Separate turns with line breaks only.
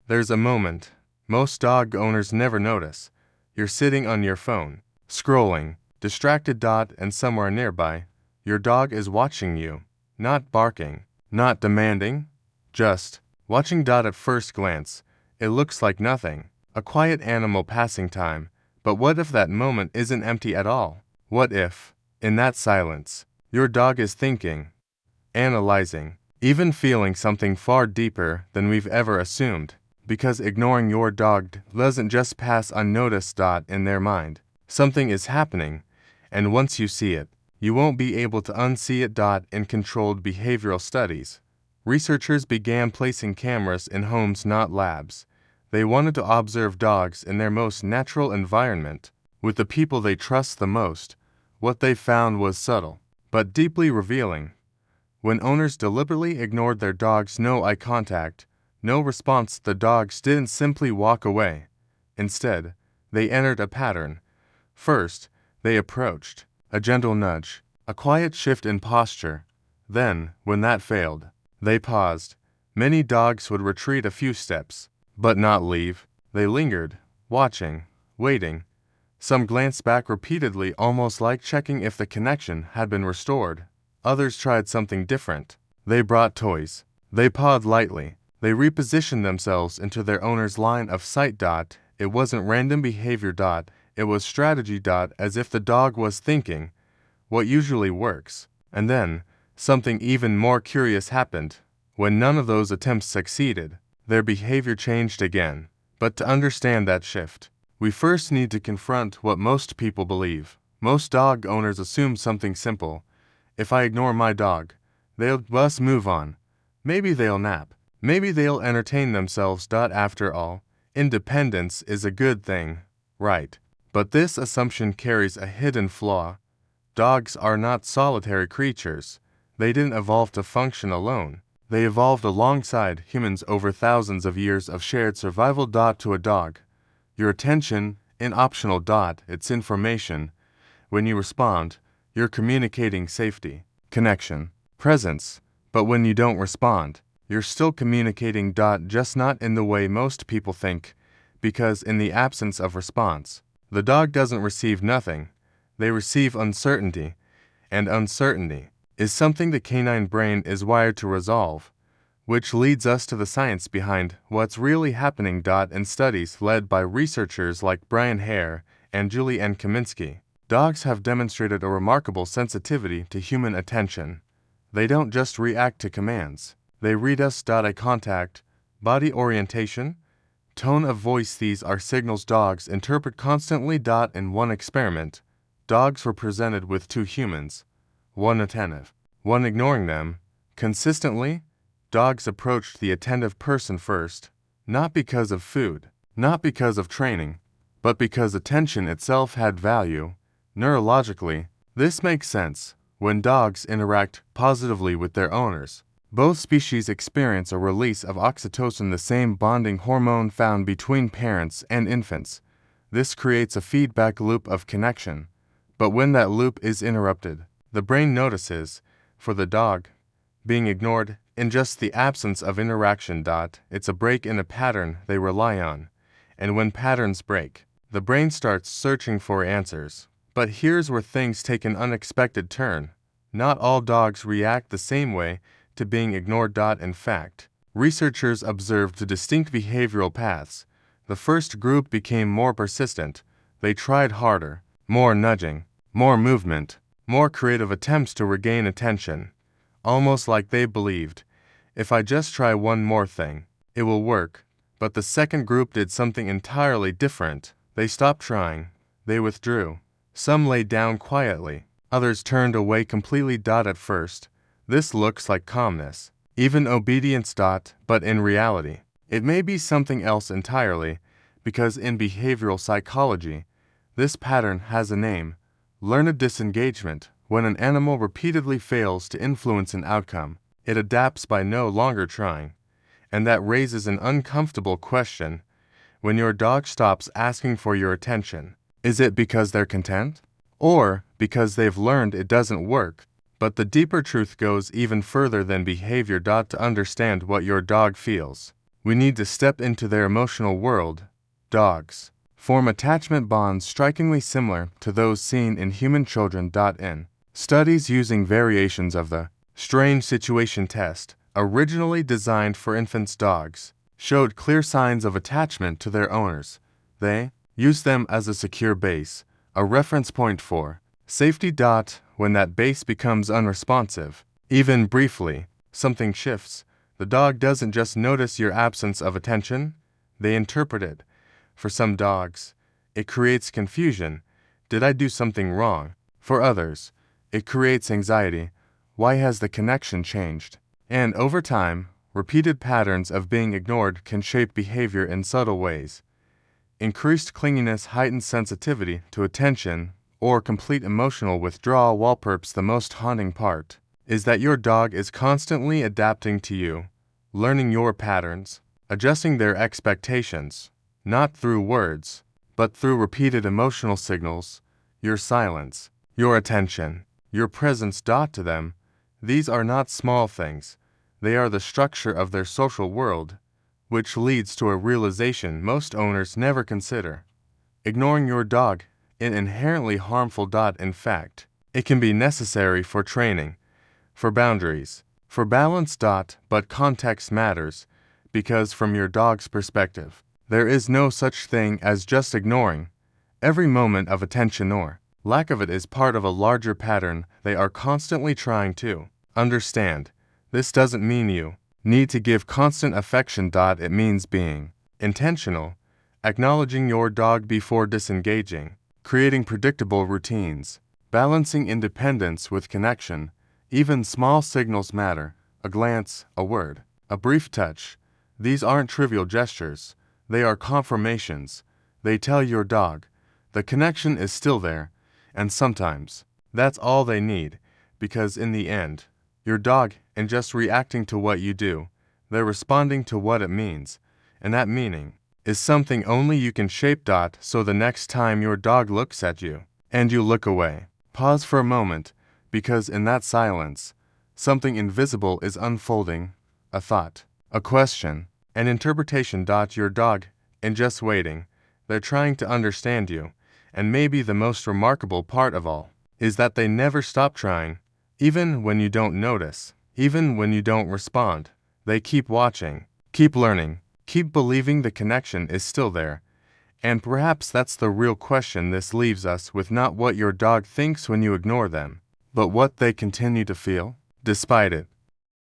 There's a moment most dog owners never notice. You're sitting on your phone, scrolling, distracted. And somewhere nearby, your dog is watching you, not barking, not demanding, just watching. At first glance, it looks like nothing, a quiet animal passing time. But what if that moment isn't empty at all? What if, in that silence, your dog is thinking, analyzing, even feeling something far deeper than we've ever assumed? Because ignoring your dog doesn't just pass unnoticed. In their mind, something is happening, and once you see it, you won't be able to unsee it. In controlled behavioral studies, researchers began placing cameras in homes, not labs. They wanted to observe dogs in their most natural environment, with the people they trust the most. What they found was subtle, but deeply revealing. When owners deliberately ignored their dogs, no eye contact, no response, the dogs didn't simply walk away. Instead, they entered a pattern. First, they approached, a gentle nudge, a quiet shift in posture. Then, when that failed, they paused. Many dogs would retreat a few steps, but not leave. They lingered, watching, waiting. Some glanced back repeatedly, almost like checking if the connection had been restored. Others tried something different. They brought toys. They pawed lightly. They repositioned themselves into their owner's line of sight. It wasn't random behavior. It was strategy. As if the dog was thinking, what usually works? And then, something even more curious happened. When none of those attempts succeeded, their behavior changed again. But to understand that shift, we first need to confront what most people believe. Most dog owners assume something simple. If I ignore my dog, they'll just move on. Maybe they'll nap. Maybe they'll entertain themselves. After all, independence is a good thing, right? But this assumption carries a hidden flaw. Dogs are not solitary creatures. They didn't evolve to function alone. They evolved alongside humans over thousands of years of shared survival. To a dog, your attention isn't optional. It's information. When you respond, you're communicating safety, connection, presence. But when you don't respond, you're still communicating. Just not in the way most people think, because in the absence of response, the dog doesn't receive nothing. They receive uncertainty, and uncertainty is something the canine brain is wired to resolve, which leads us to the science behind what's really happening. In studies led by researchers like Brian Hare and Julie N. Kaminsky, dogs have demonstrated a remarkable sensitivity to human attention. They don't just react to commands. They read us. Eye contact, body orientation, tone of voice. These are signals dogs interpret constantly. In one experiment, dogs were presented with two humans, one attentive, one ignoring them. Consistently, dogs approached the attentive person first, not because of food, not because of training, but because attention itself had value. Neurologically, this makes sense. When dogs interact positively with their owners, both species experience a release of oxytocin, the same bonding hormone found between parents and infants. This creates a feedback loop of connection. But when that loop is interrupted, the brain notices. For the dog, being ignored in just the absence of interaction. It's a break in a pattern they rely on. And when patterns break, the brain starts searching for answers. But here's where things take an unexpected turn. Not all dogs react the same way to being ignored. In fact, researchers observed distinct behavioral paths. The first group became more persistent. They tried harder, more nudging, more movement, more creative attempts to regain attention. Almost like they believed, if I just try one more thing, it will work. But the second group did something entirely different. They stopped trying. They withdrew. Some lay down quietly. Others turned away completely. At first, this looks like calmness, even obedience. But in reality, it may be something else entirely, because in behavioral psychology, this pattern has a name: learned disengagement. When an animal repeatedly fails to influence an outcome, it adapts by no longer trying. And that raises an uncomfortable question. When your dog stops asking for your attention, is it because they're content? Or because they've learned it doesn't work? But the deeper truth goes even further than behavior. To understand what your dog feels, We need to step into their emotional world. Dogs form attachment bonds strikingly similar to those seen in human children. In studies using variations of the strange situation test, originally designed for infants, dogs showed clear signs of attachment to their owners. They use them as a secure base, a reference point for safety. When that base becomes unresponsive, even briefly, something shifts. The dog doesn't just notice your absence of attention, they interpret it. For some dogs, it creates confusion. Did I do something wrong? For others, it creates anxiety. Why has the connection changed? And over time, repeated patterns of being ignored can shape behavior in subtle ways. Increased clinginess heightens sensitivity to attention, or complete emotional withdrawal. While perhaps the most haunting part is that your dog is constantly adapting to you, learning your patterns, adjusting their expectations, not through words, but through repeated emotional signals, your silence, your attention, your presence. To them, these are not small things. They are the structure of their social world, which leads to a realization most owners never consider. Ignoring your dog is inherently harmful. In fact, it can be necessary for training, for boundaries, for balance. But context matters, because from your dog's perspective, there is no such thing as just ignoring. Every moment of attention or lack of it is part of a larger pattern they are constantly trying to understand. This doesn't mean you need to give constant affection. It means being intentional, acknowledging your dog before disengaging, creating predictable routines, balancing independence with connection. Even small signals matter. A glance, a word, a brief touch. These aren't trivial gestures. They are confirmations. They tell your dog the connection is still there, and sometimes that's all they need, because in the end, your dog isn't just reacting to what you do, they're responding to what it means, and that meaning is something only you can shape. So the next time your dog looks at you, and you look away, pause for a moment, because in that silence, something invisible is unfolding, a thought, a question, an interpretation. Your dog isn't just waiting, they're trying to understand you, and maybe the most remarkable part of all is that they never stop trying. Even when you don't notice, even when you don't respond, they keep watching, keep learning, keep believing the connection is still there. And perhaps that's the real question this leaves us with: not what your dog thinks when you ignore them, but what they continue to feel, despite it.